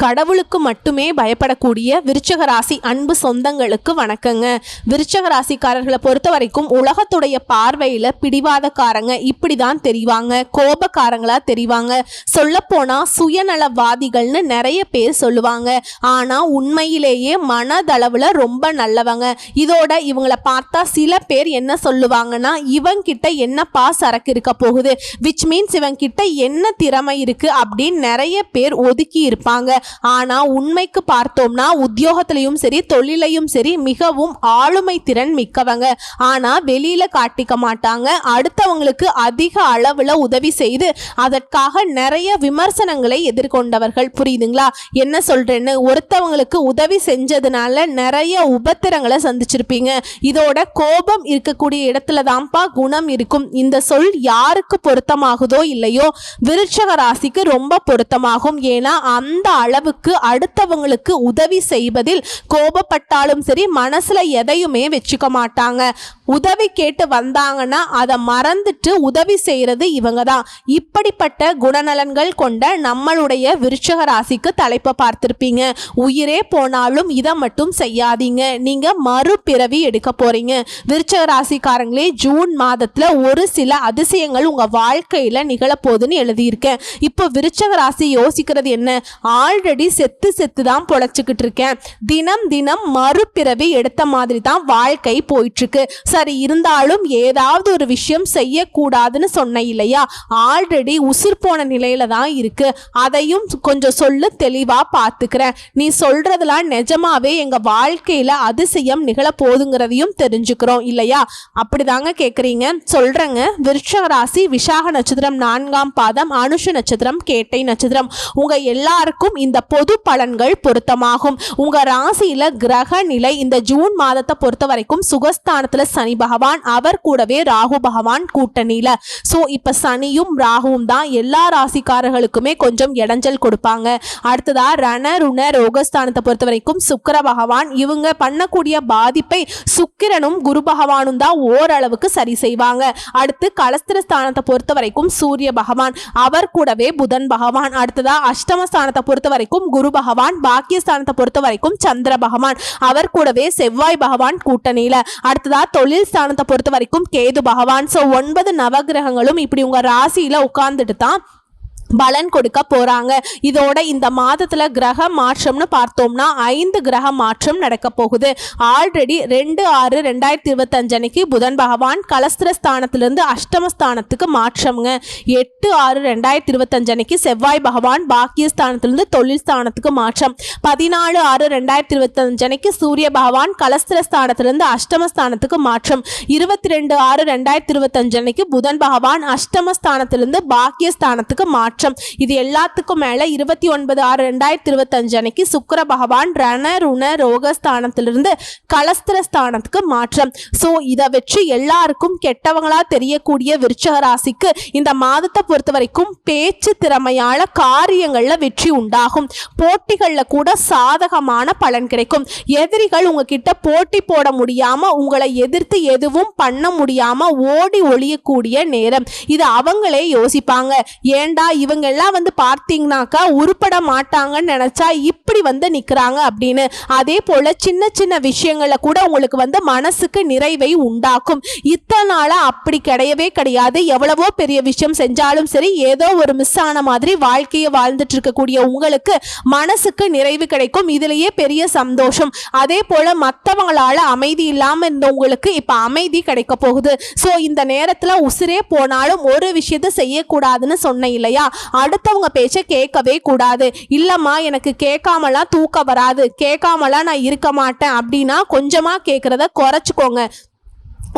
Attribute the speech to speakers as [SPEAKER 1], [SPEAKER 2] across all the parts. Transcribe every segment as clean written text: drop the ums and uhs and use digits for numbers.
[SPEAKER 1] கடவுளுக்கு மட்டுமே பயப்படக்கூடிய விருச்சிக ராசி அன்பு சொந்தங்களுக்கு வணக்கங்க. விருச்சிக ராசிக்காரர்களை பொறுத்த வரைக்கும் உலகத்துடைய பார்வையில பிடிவாதக்காரங்க இப்படிதான் தெரிவாங்க, கோபக்காரங்களா தெரிவாங்க. சொல்லப்போனா சுயநலவாதிகள்னு நிறைய பேர் சொல்லுவாங்க. ஆனா உண்மையிலேயே மனதளவுல ரொம்ப நல்லவங்க. இதோட இவங்களை பார்த்தா சில பேர் என்ன சொல்லுவாங்கன்னா, இவங்கிட்ட என்னப்பா சரக்கு இருக்க போகுது, விச் மீன்ஸ் இவங்கிட்ட என்ன திறமை இருக்கு அப்படின்னு நிறைய பேர் ஒதுக்கி இருப்பாங்க. ஆனா உண்மைக்கு பார்த்தோம்னா உத்தியோகத்திலையும் சரி தொழிலையும் சரி மிகவும் ஆளுமை திறன் மிக்கவங்க. ஆனா வெளியில காட்டிக்க மாட்டாங்க. அடுத்தவங்களுக்கு அதிக அளவுல உதவி செய்து அதற்காக நிறைய விமர்சனங்களை எதிர்கொண்டவர்கள். புரியுதுங்களா என்ன சொல்றேன்னு? ஒருத்தவங்களுக்கு உதவி செஞ்சதுனால நிறைய உபத்திரங்களை சந்திச்சிருப்பீங்க. இதோட கோபம் இருக்கக்கூடிய இடத்துல தான்ப்பா குணம் இருக்கும். இந்த சொல் யாருக்கு பொருத்தமாகுதோ இல்லையோ விருச்சிக ராசிக்கு ரொம்ப பொருத்தமாகும். ஏன்னா அந்த அளவுக்கு அடுத்தவங்களுக்கு உதவி செய்வதில் கோபப்பட்டாலும் சரி மனசுல எதையுமே வச்சுக்க மாட்டாங்க. உதவி கேட்டு வந்தாங்கன்னா அதை மறந்துட்டு உதவி செய்யறது இவங்க தான். இப்படிப்பட்ட குணநலன்கள் கொண்ட நம்மளுடைய விருச்சிக ராசிக்கு தலைப்பை பார்த்திருப்பீங்க. உயிரே போனாலும் இதை மட்டும் செய்யாதீங்க, நீங்க மறுபிறவி எடுக்க போறீங்க. விருச்சிக ராசிக்காரங்களே, ஜூன் மாதத்துல ஒரு சில அதிசயங்கள் உங்க வாழ்க்கையில நிகழப்போகுதுன்னு எழுதியிருக்கேன். இப்போ விருச்சிக ராசி யோசிக்கிறது என்ன? ஆல்ரெடி செத்து தான் பொழைச்சிக்கிட்டு இருக்கேன், தினம் தினம் மறுபிறவி எடுத்த மாதிரி தான் வாழ்க்கை போயிட்டு இருக்கு. சரி, இருந்தாலும் ஏதாவது ஒரு விஷயம் செய்யக்கூடாதுன்னு சொன்ன இல்லையா? ஆல்ரெடி உசுர் போன நிலையில தான் இருக்கு, அதையும் கொஞ்சம் சொல்லு, தெளிவா பார்த்துக்கிறேன். நீ சொல்றதெல்லாம் நிஜமாவே எங்க வாழ்க்கையில அதிசயம் நிகழ போதுங்கிறதையும் தெரிஞ்சுக்கிறோம் இல்லையா? அப்படிதாங்க கேட்குறீங்க. சொல்றேங்க. விருச்சிக ராசி விசாக நட்சத்திரம் 4ஆம் பாதம், அனுஷ நட்சத்திரம், கேட்டை நட்சத்திரம். உங்க எல்லாருக்கும் இந்த பொது பலன்கள் பொருத்தமாகும். உங்க ராசியில கிரக நிலை இந்த ஜூன் மாதத்தை பொறுத்த வரைக்கும் சுகஸ்தானத்துல சனி பகவான், அவர் கூடவே ராகு பகவான் கூட்டணியில. சோ இப்ப சனியும் ராகுவும் தான் எல்லா ராசிக்காரர்களுக்குமே கொஞ்சம் இடைஞ்சல் கொடுப்பாங்க. அடுத்ததா ரண ருண ரோகஸ்தானத்தை பொறுத்த வரைக்கும் சுக்கிர பகவான், இவங்க பண்ணக்கூடிய பாதிப்பை சுக்கிரனும் குரு பகவானும் தான் ஓரளவுக்கு சரி செய்வாங்க. அடுத்து கலஸ்திர ஸ்தானத்தை பொறுத்த வரைக்கும் சூரிய பகவான், அவர் கூடவே புதன் பகவான். அடுத்ததா அஷ்டமஸ்தானத்தை பொறுத்த வரைக்கும் குரு பகவான், பாக்கியஸ்தானத்தை பொறுத்த வரைக்கும் சந்திர பகவான், அவர் கூடவே செவ்வாய் பகவான் கூட்டணியில. அடுத்ததா தொழில் ஸ்தானத்தை பொறுத்த வரைக்கும் கேது பகவான். சோ 9 நவகிரகங்களும் இப்படி உங்க ராசியில உட்கார்ந்துட்டு தான் பலன் கொடுக்க போறாங்க. இதோட இந்த மாதத்துல கிரக மாற்றம்னு பார்த்தோம்னா 5 கிரக மாற்றம் நடக்க போகுது. ஆல்ரெடி 2/6/2025 அன்னைக்கு புதன் பகவான் கலஸ்திர ஸ்தானத்திலிருந்து அஷ்டமஸ்தானத்துக்கு மாற்றம்ங்க. 8/6/2025 அன்னைக்கு செவ்வாய் பகவான் பாக்கியஸ்தானத்திலிருந்து தொழில் ஸ்தானத்துக்கு மாற்றம். 14/6/2025 அன்னைக்கு சூரிய பகவான் கலஸ்திர ஸ்தானத்திலிருந்து அஷ்டமஸ்தானத்துக்கு மாற்றம். 22/6/2025 அன்னைக்கு புதன் பகவான் அஷ்டமஸ்தானத்திலிருந்து பாக்கியஸ்தானத்துக்கு மாற்றம். இது எல்லாத்துக்கும் மேல 29/6/2025 அன்னைக்கு சுக்கிர பகவான் ரண ருண ரோகஸ்தானத்திலிருந்து கலஸ்திர ஸ்தானத்துக்கு மாற்றம். சோ இதை வச்சு எல்லாருக்கும் கெட்டவங்களா தெரியக்கூடிய விருச்சிக ராசிக்கு இந்த மாதத்தை பொறுத்த வரைக்கும் பேச்சு திறமையால காரியங்கள்ல வெற்றி உண்டாகும். போட்டிகள்ல கூட சாதகமான பலன் கிடைக்கும். எதிரிகள் உங்ககிட்ட போட்டி போட முடியாம, உங்களை எதிர்த்து எதுவும் பண்ண முடியாம ஓடி ஒளியக்கூடிய நேரம் இது. அவங்களே யோசிப்பாங்க, ஏண்டா இவங்க எல்லாம் வந்து பார்த்தீங்கன்னாக்கா உருப்பட மாட்டாங்கன்னு நினைச்சா இப்படி வந்து நிக்கிறாங்க அப்படின்னு. அதே போல சின்ன சின்ன விஷயங்கள கூட உங்களுக்கு வந்து மனசுக்கு நிறைவை உண்டாக்கும். இத்தனை நாளா அப்படி கிடையவே கிடையாது. எவ்வளவோ பெரிய விஷயம் செஞ்சாலும் சரி ஏதோ ஒரு மிஸ் ஆன மாதிரி வாழ்க்கையை வாழ்ந்துட்டு இருக்கக்கூடிய உங்களுக்கு மனசுக்கு நிறைவு கிடைக்கும். இதுலயே பெரிய சந்தோஷம். அதே போல மற்றவங்களால அமைதி இல்லாம இருந்த உங்களுக்கு இப்ப அமைதி கிடைக்க போகுது. சோ இந்த நேரத்துல உசிரே போனாலும் ஒரு விஷயத்தை செய்யக்கூடாதுன்னு சொன்ன இல்லையா? அடுத்தவங்க பேச்ச கேட்கவே கூடாது. இல்லம்மா எனக்கு கேட்காமலாம் தூக்கம் வராது, கேட்காமலாம் நான் இருக்க மாட்டேன் அப்படின்னா கொஞ்சமா கேட்கறத குறைச்சிக்கோங்க.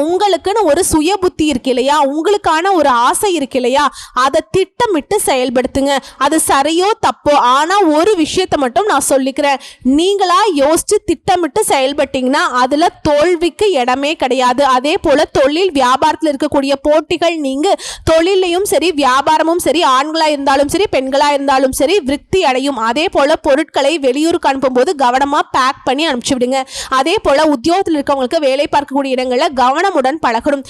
[SPEAKER 1] உங்களுக்குன்னு ஒரு சுய புத்தி இருக்கு இல்லையா? உங்களுக்கான ஒரு ஆசை இருக்கு இல்லையா? அதை திட்டமிட்டு செயல்படுத்துங்க. அது சரியோ தப்போ, ஆனா ஒரு விஷயத்தை மட்டும் நான் சொல்லிக்கிறேன், நீங்களா யோசிச்சு திட்டமிட்டு செயல்பட்டீங்கன்னா அதுல தோல்விக்கு இடமே கிடையாது. அதே போல தொழில் வியாபாரத்தில் இருக்கக்கூடிய போட்டிகள் நீங்க தொழிலையும் சரி வியாபாரமும் சரி, ஆண்களா இருந்தாலும் சரி பெண்களா இருந்தாலும் சரி விருத்தி அடையும். அதே போல பொருட்களை வெளியூருக்கு அனுப்பும் போது கவனமா பேக் பண்ணி அனுப்பிச்சு விடுங்க. அதே போல உத்தியோகத்தில் இருக்கவங்களுக்கு வேலை பார்க்கக்கூடிய இடங்கள்ல கவனமுடன் பழகணும்.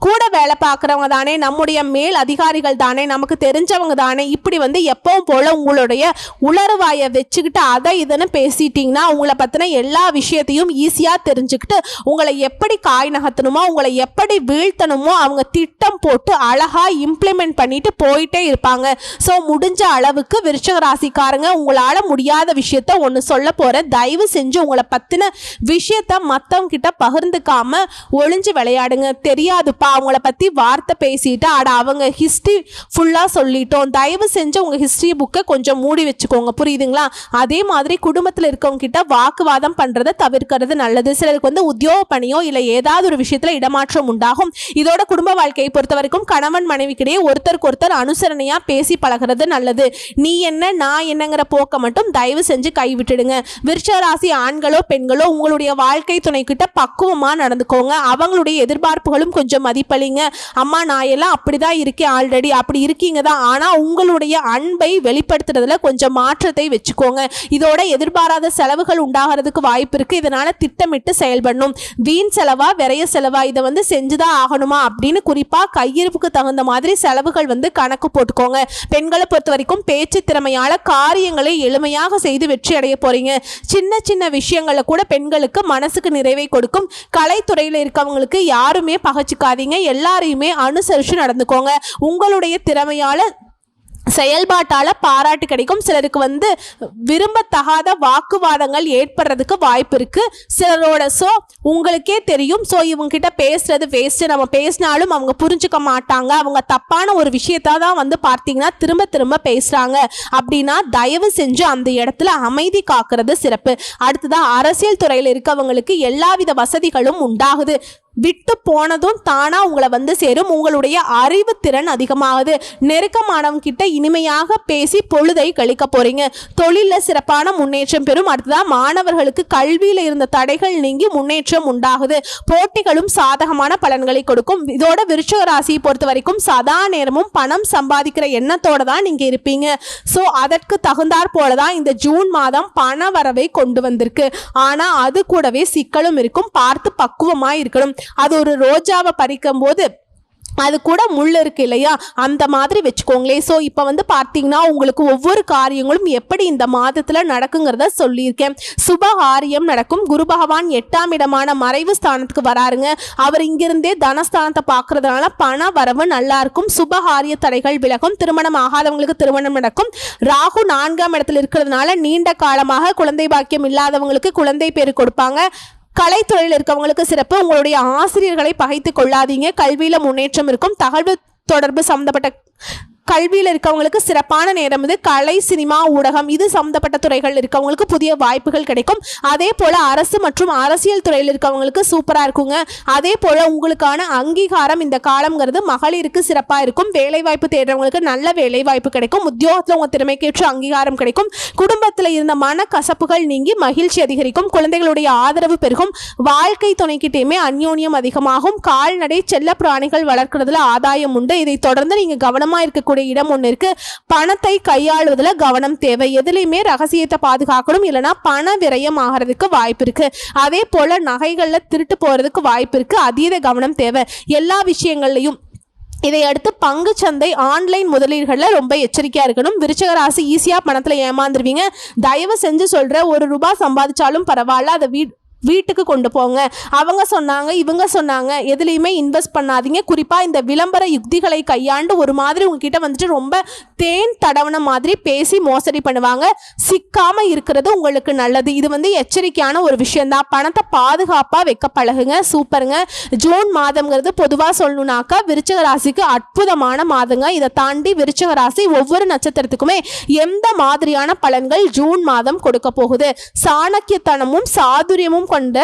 [SPEAKER 1] கூட வேலை பார்க்குறவங்க தானே, நம்முடைய மேல் அதிகாரிகள் தானே, நமக்கு தெரிஞ்சவங்க தானே, இப்படி வந்து எப்பவும் போல உங்களுடைய உளறுவாயை வச்சுக்கிட்டு அதை இதுன்னு பேசிட்டீங்கன்னா உங்களை பற்றின எல்லா விஷயத்தையும் ஈஸியாக தெரிஞ்சுக்கிட்டு உங்களை எப்படி காய் நகர்த்தணுமோ, உங்களை எப்படி வீழ்த்தணுமோ அவங்க திட்டம் போட்டு அழகாக இம்ப்ளிமெண்ட் பண்ணிட்டு போயிட்டே இருப்பாங்க. ஸோ முடிஞ்ச அளவுக்கு விருச்சிக ராசிக்காரங்க, உங்களால் முடியாத விஷயத்த ஒன்று சொல்ல போகிறேன். தயவு செஞ்சு உங்களை பற்றின விஷயத்த மற்றவங்க கிட்ட பகிர்ந்துக்காம ஒளிஞ்சு விளையாடுங்க. தெரியாதுப்பா அவங்கள பற்றி வார்த்தை பேசிட்டு அவங்க ஹிஸ்ட்ரி ஃபுல்லாக சொல்லிட்டோம், தயவு செஞ்சு உங்கள் ஹிஸ்ட்ரி புக்கை கொஞ்சம் மூடி வச்சுக்கோங்க, புரியுதுங்களா? அதே மாதிரி குடும்பத்தில் இருக்கவங்க கிட்ட வாக்குவாதம் பண்ணுறதை தவிர்க்கிறது நல்லது. சிலருக்கு வந்து உத்தியோக பணியோ இல்லை ஏதாவது ஒரு விஷயத்தில் இடமாற்றம் உண்டாகும். இதோட குடும்ப வாழ்க்கையை பொறுத்த வரைக்கும் கணவன் மனைவிக்கிடையே ஒருத்தருக்கு ஒருத்தர் அனுசரணையாக பேசி பழகிறது நல்லது. நீ என்ன நான் என்னங்கிற போக்க மட்டும் தயவு செஞ்சு கைவிட்டுடுங்க. விருச்சிக ராசி ஆண்களோ பெண்களோ உங்களுடைய வாழ்க்கை துணை கிட்ட பக்குவமா நடந்துக்கோங்க. அவங்களுடைய எதிர்பார்ப்புகளும் கொஞ்சம் மதிப்பளிங்க. அம்மா நான் எல்லாம் அப்படிதான் இருக்கேன், ஆல்ரெடி அப்படி இருக்கீங்க தான், ஆனா உங்களுடைய அன்பை வெளிப்படுத்துறதுல கொஞ்சம் மாற்றத்தை வச்சுக்கோங்க. இதோட எதிர்பாராத செலவுகள் உண்டாகிறதுக்கு வாய்ப்பு இருக்கு. இதனால திட்டமிட்டு செயல்படணும். வீண் செலவா விரைய செலவா இதை வந்து செஞ்சுதான் ஆகணுமா அப்படின்னு குறிப்பா கையிருப்புக்கு தகுந்த மாதிரி செலவுகள் வந்து கணக்கு போட்டுக்கோங்க. பெண்களை பொறுத்த வரைக்கும் பேச்சு திறமையால காரியங்களை எளிமையாக செய்து வெற்றி அடைய போறீங்க. சின்ன சின்ன விஷயங்களை கூட பெண்களுக்கு மனசுக்கு நிறைவை கொடுக்கும். கலைத்துறையில் இருக்கவங்களுக்கு யாருமே பகச்சிக்காதீங்க, எல்லாரையுமே அனுசரித்து நடந்துக்கோங்க. உங்களுடைய திறமையால செயல்பாட்டால் பாராட்டு கிடைக்கும். சிலருக்கு வந்து விரும்பத்தகாத வாக்குவாதங்கள் ஏற்படுறதுக்கு வாய்ப்பு இருக்குது சிலரோட. ஸோ உங்களுக்கே தெரியும், ஸோ இவங்ககிட்ட பேசுறது வேஸ்ட்டு, நம்ம பேசினாலும் அவங்க புரிஞ்சுக்க மாட்டாங்க, அவங்க தப்பான ஒரு விஷயத்த தான் வந்து பார்த்தீங்கன்னா திரும்ப திரும்ப பேசுகிறாங்க அப்படின்னா தயவு செஞ்சு அந்த இடத்துல அமைதி காக்கிறது சிறப்பு. அடுத்ததான் அரசியல் துறையில் இருக்கவங்களுக்கு எல்லாவித வசதிகளும் உண்டாகுது. விட்டு போனதும் தானா உங்களை வந்து சேரும். உங்களுடைய அறிவு திறன் அதிகமாகுது. நெருக்கமானவங்க கிட்ட இனிமையாக பேசி பொழுதை கழிக்க போறீங்க. தொழிலில் சிறப்பான முன்னேற்றம் பெறும். அடுத்ததான் மாணவர்களுக்கு கல்வியில் இருந்த தடைகள் நீங்கி முன்னேற்றம் உண்டாகுது. போட்டிகளும் சாதகமான பலன்களை கொடுக்கும். இதோட விருச்சிக ராசியை பொறுத்த வரைக்கும் சதா நேரமும் பணம் சம்பாதிக்கிற எண்ணத்தோட தான் நீங்க இருப்பீங்க. ஸோ அதற்கு தகுந்தாற் போலதான் இந்த ஜூன் மாதம் பண வரவை கொண்டு வந்திருக்கு. ஆனா அது கூடவே சிக்கலும் இருக்கும். பார்த்து பக்குவமா இருக்கணும். அது ஒரு ரோஜாவை பறிக்கும் போது அது கூட முள் இருக்கு இல்லையா, அந்த மாதிரி வச்சுக்கோங்களே. ஸோ இப்போ வந்து பார்த்தீங்கன்னா உங்களுக்கு ஒவ்வொரு காரியங்களும் எப்படி இந்த மாதத்தில் நடக்குங்கிறத சொல்லியிருக்கேன். சுபகாரியம் நடக்கும். குரு பகவான் 8ஆம் இடமான மறைவு ஸ்தானத்துக்கு வராருங்க. அவர் இங்கிருந்தே தனஸ்தானத்தை பார்க்கறதுனால பண வரவு நல்லா இருக்கும். சுபகாரிய தடைகள் விலகும். திருமணம் ஆகாதவங்களுக்கு திருமணம் நடக்கும். ராகு 4ஆம் இடத்துல இருக்கிறதுனால நீண்ட காலமாக குழந்தை பாக்கியம் இல்லாதவங்களுக்கு குழந்தை பேரு கொடுப்பாங்க. கலைத்துறையில் இருக்கவங்களுக்கு சிறப்பு. உங்களுடைய ஆசிரியர்களை பகைத்து கொள்ளாதீங்க. கல்வியில் முன்னேற்றம் இருக்கும். தகவல் தொடர்பு சம்பந்தப்பட்ட கல்வியில் இருக்கவங்களுக்கு சிறப்பான நேரம் இது. கலை சினிமா ஊடகம் இது சம்பந்தப்பட்ட துறைகள் இருக்கவங்களுக்கு புதிய வாய்ப்புகள் கிடைக்கும். அதே போல் அரசு மற்றும் அரசியல் துறையில் இருக்கவங்களுக்கு சூப்பராக இருக்குங்க. அதே போல் உங்களுக்கான அங்கீகாரம் இந்த காலம்ங்கிறது மகளிருக்கு சிறப்பாக இருக்கும். வேலைவாய்ப்பு தேடுறவங்களுக்கு நல்ல வேலைவாய்ப்பு கிடைக்கும். உத்தியோகத்தில் உங்கள் திறமைக்கேற்ற அங்கீகாரம் கிடைக்கும். குடும்பத்தில் இருந்த மன கசப்புகள் நீங்கி மகிழ்ச்சி அதிகரிக்கும். குழந்தைகளுடைய ஆதரவு பெருகும். வாழ்க்கை துணைக்கிட்டேயுமே அந்யோன்யம் அதிகமாகும். கால்நடை செல்ல பிராணிகள் வளர்க்கறதுல ஆதாயம் உண்டு. இதை தொடர்ந்து நீங்கள் கவனமாக இருக்க இடம் ஒன்று இருக்கு. பணத்தை கையாளுவதில் கவனம் தேவை. எதுலையுமே ரகசியத்தை பாதுகாக்கணும், இல்லைன்னா பண விரயம் ஆகிறதுக்கு வாய்ப்பு இருக்கு. அதே போல நகைகள்ல திருட்டு போறதுக்கு வாய்ப்பு இருக்கு. அதீத கவனம் தேவை எல்லா விஷயங்கள்லையும். இதையடுத்து பங்கு சந்தை ஆன்லைன் முதலீடுகளில் ரொம்ப எச்சரிக்கையாக இருக்கணும். விருச்சிக ராசி ஈஸியாக பணத்தில் ஏமாந்துருவீங்க. தயவு செஞ்சு சொல்கிற ₹1 சம்பாதிச்சாலும் பரவாயில்ல, அதை வீட்டுக்கு கொண்டு போங்க. அவங்க சொன்னாங்க இவங்க சொன்னாங்க எதுலையுமே இன்வெஸ்ட் பண்ணாதீங்க. குறிப்பாக இந்த விளம்பர யுக்திகளை கையாண்டு ஒரு மாதிரி உங்ககிட்ட வந்துட்டு ரொம்ப தேன் தடவன மாதிரி பேசி மோசடி பண்ணுவாங்க. சிக்காமல் இருக்கிறது உங்களுக்கு நல்லது. இது வந்து எச்சரிக்கையான ஒரு விஷயந்தான். பணத்தை பாதுகாப்பாக வைக்க பழகுங்க. சூப்பருங்க. ஜூன் மாதம்ங்கிறது பொதுவாக சொல்லணுன்னாக்கா விருச்சிக ராசிக்கு அற்புதமான மாதங்க. இதை தாண்டி விருச்சிக ராசி ஒவ்வொரு நட்சத்திரத்துக்குமே எந்த மாதிரியான பலன்கள் ஜூன் மாதம் கொடுக்க போகுது. சாணக்கியத்தனமும் சாதுரியமும் கொண்ட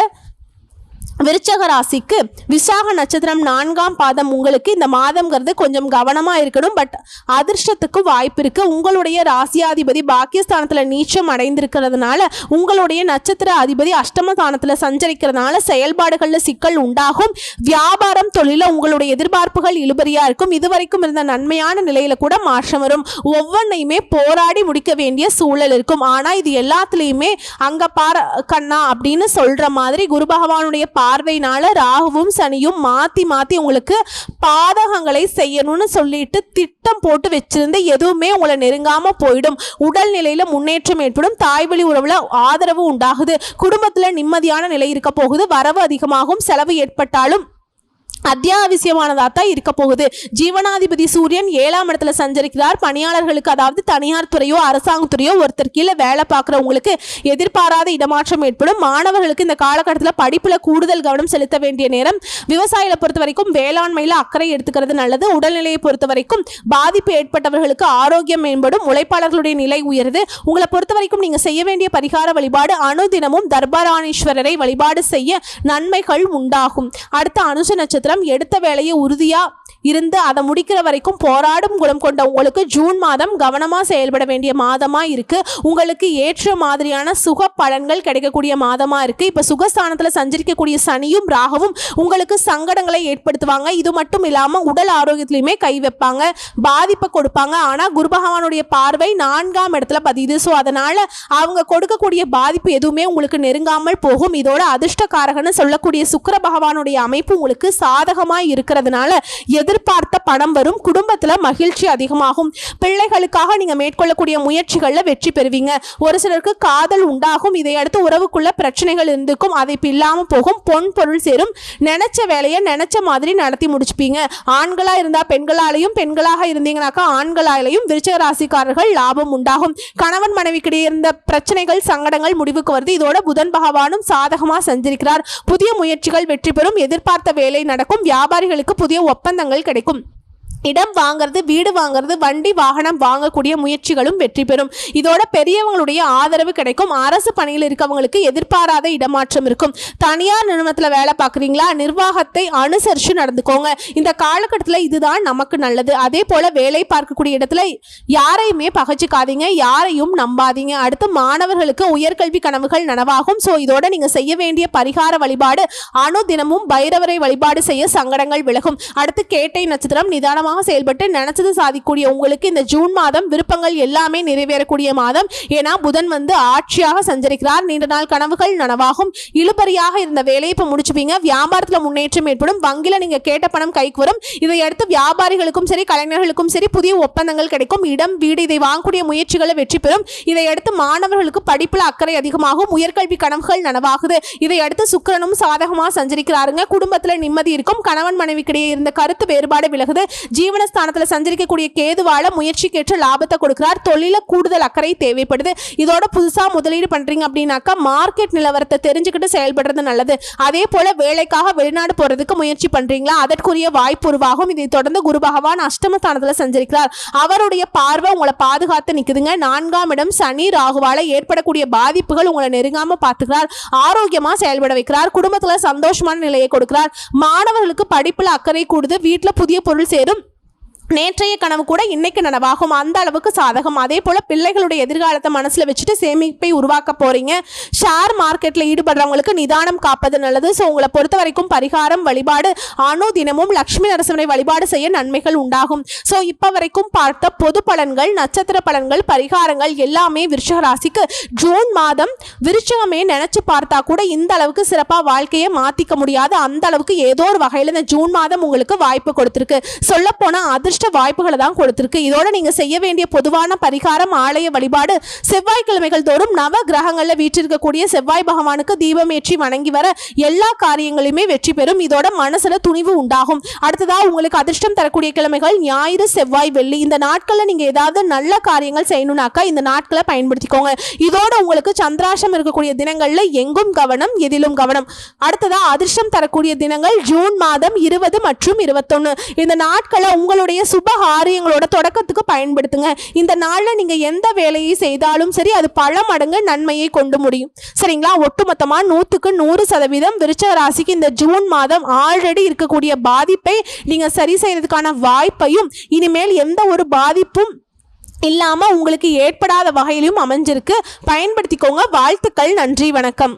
[SPEAKER 1] விருச்சிக ராசிக்கு விசாக நட்சத்திரம் 4ஆம் பாதம் உங்களுக்கு இந்த மாதம்ங்கிறது கொஞ்சம் கவனமாக இருக்கணும். பட் அதிர்ஷ்டத்துக்கு வாய்ப்பு இருக்கு. உங்களுடைய ராசியாதிபதி பாக்கியஸ்தானத்தில் நீச்சம் அடைந்திருக்கிறதுனால உங்களுடைய நட்சத்திர அதிபதி அஷ்டமஸ்தானத்தில் சஞ்சரிக்கிறதுனால செயல்பாடுகளில் சிக்கல் உண்டாகும். வியாபாரம் தொழில உங்களுடைய எதிர்பார்ப்புகள் இழுபறியா இருக்கும். இதுவரைக்கும் இருந்த நன்மையான நிலையில கூட மாற்றம் வரும். ஒவ்வொன்றையுமே போராடி முடிக்க வேண்டிய சூழல் இருக்கும். ஆனால் இது எல்லாத்துலேயுமே அங்க பார கண்ணா அப்படின்னு சொல்ற மாதிரி குரு பகவானுடைய பார்வையினால ராகுவும் சனியும் மாத்தி மாத்தி உங்களுக்கு பாதகங்களை செய்யணும்னு சொல்லிட்டு திட்டம் போட்டு வச்சிருந்து எதுவுமே உங்களை நெருங்காம போயிடும். உடல்நிலையில முன்னேற்றம் ஏற்படும். தாய்வழி உறவுல ஆதரவு உண்டாகுது. குடும்பத்துல நிம்மதியான நிலை இருக்க போகுது. வரவு அதிகமாகும். செலவு ஏற்பட்டாலும் அத்தியாவசியமானதா தான் இருக்க போகுது. ஜீவனாதிபதி சூரியன் 7ஆம் இடத்துல சஞ்சரிக்கிறார். பணியாளர்களுக்கு, அதாவது தனியார் துறையோ அரசாங்கத்துறையோ ஒருத்தர் கீழே வேலை பார்க்குறவங்களுக்கு எதிர்பாராத இடமாற்றம் ஏற்படும். மாணவர்களுக்கு இந்த காலகட்டத்தில் படிப்புல கூடுதல் கவனம் செலுத்த வேண்டிய நேரம். விவசாயிகளை பொறுத்த வரைக்கும் வேளாண்மையில அக்கறை எடுத்துக்கிறது நல்லது. உடல்நிலையை பொறுத்த வரைக்கும் பாதிப்பு ஏற்பட்டவர்களுக்கு ஆரோக்கியம் மேம்படும். உழைப்பாளர்களுடைய நிலை உயருது. உங்களை பொறுத்த வரைக்கும் நீங்க செய்ய வேண்டிய பரிகார வழிபாடு அனுதினமும் தர்பாராணீஸ்வரரை வழிபாடு செய்ய நன்மைகள் உண்டாகும். அடுத்த அனுச நட்சத்திரம். எடுத்த வேலையை உறுதியா இருந்து அதை முடிக்கிற வரைக்கும் போராடும் குணம் கொண்ட உங்களுக்கு ஜூன் மாதம் கவனமா செயல்பட வேண்டிய மாதமா இருக்கு. உங்களுக்கு ஏற்ற மாதிரியான சுக பலன்கள் கிடைக்கக்கூடிய மாதமா இருக்கு. இப்ப சுகஸ்தானத்துல சஞ்சரிக்கக்கூடிய சனியும் ராகவும் உங்களுக்கு சங்கடங்களை ஏற்படுத்துவாங்க. இது மட்டும் இல்லாம உடல் ஆரோக்கியத்திலுமே கை வைப்பாங்க, பாதிப்பை கொடுப்பாங்க. ஆனா குரு பகவானுடைய பார்வை 4ஆம் இடத்துல பதியுது. ஸோ அதனால அவங்க கொடுக்கக்கூடிய பாதிப்பு எதுவுமே உங்களுக்கு நெருங்காமல் போகும். இதோட அதிர்ஷ்டக்காரகன்னு சொல்லக்கூடிய சுக்கிர பகவானுடைய அமைப்பு உங்களுக்கு சாதகமாய் இருக்கிறதுனால எதிர்பார்த்த பணம் வரும். குடும்பத்துல மகிழ்ச்சி அதிகமாகும். பிள்ளைகளுக்காக நீங்க மேற்கொள்ளக்கூடிய முயற்சிகள்ல வெற்றி பெறுவீங்க. ஒரு சிலருக்கு காதல் உண்டாகும். இதையடுத்து உறவுக்குள்ள பிரச்சனைகள் இருந்துக்கும். அதை இல்லாம போகும். பொன் பொருள் சேரும். நினைச்ச வேலையை நினைச்ச மாதிரி நடத்தி முடிச்சுப்பீங்க. ஆண்களா இருந்தா பெண்களாலையும், பெண்களாக இருந்தீங்கன்னாக்கா ஆண்களாலையும் விருச்சிக ராசிக்காரர்கள் லாபம் உண்டாகும். கணவன் மனைவிக்கிடையே இருந்த பிரச்சனைகள், சங்கடங்கள் முடிவுக்கு வருது. இதோட புதன் பகவானும் சாதகமா சஞ்சரிக்கிறார். புதிய முயற்சிகள் வெற்றி பெறும். எதிர்பார்த்த வேலை நடக்கும். வியாபாரிகளுக்கு புதிய ஒப்பந்தங்கள் கிடைக்கும். இடம் வாங்கிறது, வீடு வாங்கிறது, வண்டி வாகனம் வாங்கக்கூடிய முயற்சிகளும் வெற்றி பெறும். இதோட பெரியவங்களுடைய ஆதரவு கிடைக்கும். அரசு பணியில் இருக்கவங்களுக்கு எதிர்பாராத இடமாற்றம் இருக்கும். தனியார் நிறுவனத்தில் வேலை பார்க்குறீங்களா, நிர்வாகத்தை அனுசரித்து நடந்துக்கோங்க. இந்த காலகட்டத்தில் இதுதான் நமக்கு நல்லது. அதே போல வேலை பார்க்கக்கூடிய இடத்துல யாரையுமே பகச்சிக்காதீங்க, யாரையும் நம்பாதீங்க. அடுத்து மாணவர்களுக்கு உயர்கல்வி கனவுகள் நனவாகும். ஸோ இதோட நீங்கள் செய்ய வேண்டிய பரிகார வழிபாடு அனுதினமும் பைரவரை வழிபாடு செய்ய சங்கடங்கள் விலகும். அடுத்து கேட்டை நட்சத்திரம். நிதானமாக செயல்பட்டு நினைச்சது சாதிக்கூடிய உங்களுக்கு இந்த ஜூன் மாதம் விருப்பங்கள் எல்லாமே நிறைவேறக்கூடிய மாதம். ஏன்னா புதன் ஆட்சியாக சஞ்சரிக்கிறார். நீண்ட நாள் கனவுகள் நனவாகும். இழுபறியாக இருந்த வேலையை இப்ப முடிச்சுப்பீங்க. வியாபாரத்துல முன்னேற்றம் ஏற்படும். வங்கில நீங்க கேட்ட பணம் கைக்கு வரும். இதையடுத்து வியாபாரிகளுக்கும் சரி, கலைஞர்களுக்கும் சரி புதிய ஒப்பந்தங்கள் கிடைக்கும். இடம், வீடு இதை வாங்கக்கூடிய முயற்சிகளை வெற்றி பெறும். இதையடுத்து மாணவர்களுக்கு படிப்புல அக்கறை அதிகமாகும். உயர்கல்வி கனவுகள் நனவாகுது. இதையடுத்து சுக்கிரனும் சாதகமா சஞ்சரிக்கிறாருங்க. குடும்பத்துல நிம்மதி இருக்கும். கணவன் மனைவிக்கிடையே இருந்த கருத்து வேறுபாடு விலகுது. ஜீவனஸ்தானத்துல சஞ்சரிக்கக்கூடிய கேதுவால முயற்சிக்கேற்ற லாபத்தை கொடுக்கிறார். தொழில கூடுதல் அக்கறை தேவைப்படுது. இதோட புதுசா முதலீடு பண்றீங்க அப்படின்னாக்கா மார்க்கெட் நிலவரத்தை தெரிஞ்சுக்கிட்டு செயல்படுறது நல்லது. அதே போல வேலைக்காக வெளிநாடு போறதுக்கு முயற்சி பண்றீங்களா, அதற்குரிய வாய்ப்பு உருவாகும். இதை தொடர்ந்து குரு பகவான் அஷ்டமஸ்தானத்துல சஞ்சரிக்கிறார். அவருடைய பார்வை உங்களை பாதுகாத்து நிக்குதுங்க. 4ஆம் இடம் சனி ராகுவால ஏற்படக்கூடிய பாதிப்புகள் உங்களை நெருங்காம பார்த்துக்கிறார். ஆரோக்கியமா செயல்பட வைக்கிறார். குடும்பத்துல சந்தோஷமான நிலையை கொடுக்கிறார். மாணவர்களுக்கு படிப்புல அக்கறை கூடுது. வீட்டுல புதிய பொருள் சேரும். நேற்றைய கனவு கூட இன்னைக்கு நனவாகும். அந்த அளவுக்கு சாதகம். அதே போல பிள்ளைகளுடைய எதிர்காலத்தை மனசுல வச்சுட்டு சேமிப்பை உருவாக்க போறீங்க. ஷேர் மார்க்கெட்ல ஈடுபடுறவங்களுக்கு நிதானம் காப்பது நல்லது. ஸோ உங்களை பொறுத்த வரைக்கும் பரிகாரம் வழிபாடு அனுதினமும் லட்சுமி நரசிம்மரை வழிபாடு செய்ய நன்மைகள் உண்டாகும். ஸோ இப்ப வரைக்கும் பார்த்த பொது பலன்கள், நட்சத்திர பலன்கள், பரிகாரங்கள் எல்லாமே விருச்சிக ராசிக்கு ஜூன் மாதம் விருச்சிகமே நினைச்சு பார்த்தா கூட இந்த அளவுக்கு சிறப்பா வாழ்க்கையை மாத்திக்க முடியாது. அந்த அளவுக்கு ஏதோ ஒரு வகையில இந்த ஜூன் மாதம் உங்களுக்கு வாய்ப்பு கொடுத்திருக்கு. சொல்ல போனா அதிர்ஷ்ட வாய்ப்புகளை தான் கொடுத்திருக்கு. இதோட நீங்க செய்ய வேண்டிய பொதுவான பரிகாரம் ஆலய வழிபாடு. செவ்வாய்க்கிழமைகள் தோறும் நவ கிரகங்கள்ல வீற்றிருக்கக்கூடிய செவ்வாய் பகவானுக்கு தீபம் ஏற்றி வணங்கி வர எல்லா காரியங்களுமே வெற்றி பெறும். இதோட மனசுல துணிவு உண்டாகும். அடுத்ததா உங்களுக்கு அதிர்ஷ்டம் தரக்கூடிய கிழமைகள் ஞாயிறு, செவ்வாய், வெள்ளி. இந்த நாட்கள்ல நீங்க ஏதாவது நல்ல காரியங்கள் செய்யணும்னாக்கா இந்த நாட்களை பயன்படுத்திக்கோங்க. இதோட உங்களுக்கு சந்திராஷ்டம் இருக்கக்கூடிய தினங்கள்ல எங்கும் கவனம், எதிலும் கவனம். அடுத்ததா அதிர்ஷ்டம் தரக்கூடிய தினங்கள் ஜூன் மாதம் 20 மற்றும் 21. இந்த நாட்களை உங்களுடைய சுப காரியங்களோட தொடக்கத்துக்கு பயன்படுத்துங்க. இந்த நாள்ல நீங்க எந்த வேலையை செய்தாலும் சரி அது பல மடங்கு நன்மையை கொண்டு முடியும். சரிங்களா? ஒட்டுமொத்தமா 100க்கு 100% விருச்சிக ராசிக்கு இந்த ஜூன் மாதம் ஆல்ரெடி இருக்கக்கூடிய பாதிப்பை நீங்க சரி செய்யறதுக்கான வாய்ப்பையும் இனிமேல் எந்த ஒரு பாதிப்பும் இல்லாம உங்களுக்கு ஏற்படாத வகையிலும் அமைஞ்சிருக்கு. பயன்படுத்திக்கோங்க. வாழ்த்துக்கள். நன்றி, வணக்கம்.